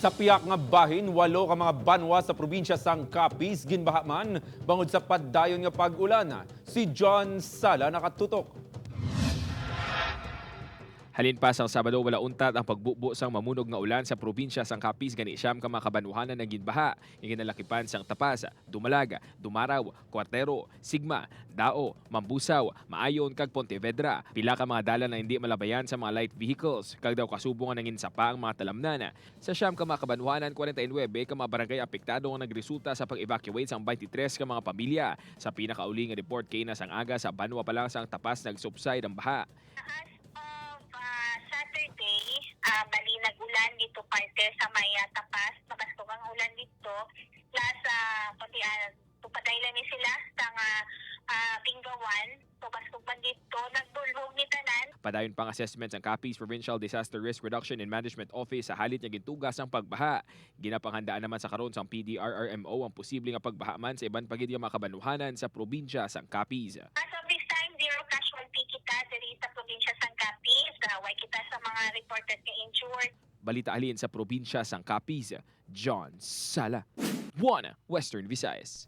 Sa piyak nga bahin, 8 ka mga Banwa sa probinsya sang Capiz, Ginbaha man, bangod sa padayon nga pag-ulan. Si John Sala nakatutok. Halin pa sang Sabado wala untat ang pagbubo sang mamunog nga ulan sa probinsya sang Capiz gani siyam ka mga kabanwahanan ng Ginbaha. Iginalakipan sang Tapas, Dumalaga, Dumaraw, Cuartero, Sigma, Dao, Mambusaw, Maayon kag Pontevedra. Pila ka mga dala na hindi malabayan sa mga light vehicles kag daw kasubong nga nangin sapa ang mga talamnan. Sa siyam ka mga kabanwahanan 49 ka mga barangay apektado nga nagresulta sa pag-evacuate sang 23 ka mga pamilya. Sa pinakauli nga report kay na sang aga sa Banwa pa lang sang Tapas nagsubside ang baha. Saturday, bali nag-ulan dito parte sa Maya Tapas, nabasko ang ulan dito. Plus, pati tupadaylan ni sila sa Tinggawan, tubasko man dito, nagdulhog ni tanan. Padayon pang assessment ang Capiz Provincial Disaster Risk Reduction and Management Office sa halit niya gintugas ang pagbaha. Ginapanghandaan naman sa karon sang PDRRMO ang posible nga pagbaha man sa iban pagid nga mga kabanwahanan sa probinsya sang Capiz. As of this time, zero casualty kita diri sa probinsya sang Capiz. Gaway kita sa mga reported na injured. Balita alin sa probinsya sang Capiz, John Sala, 1 Western Visayas.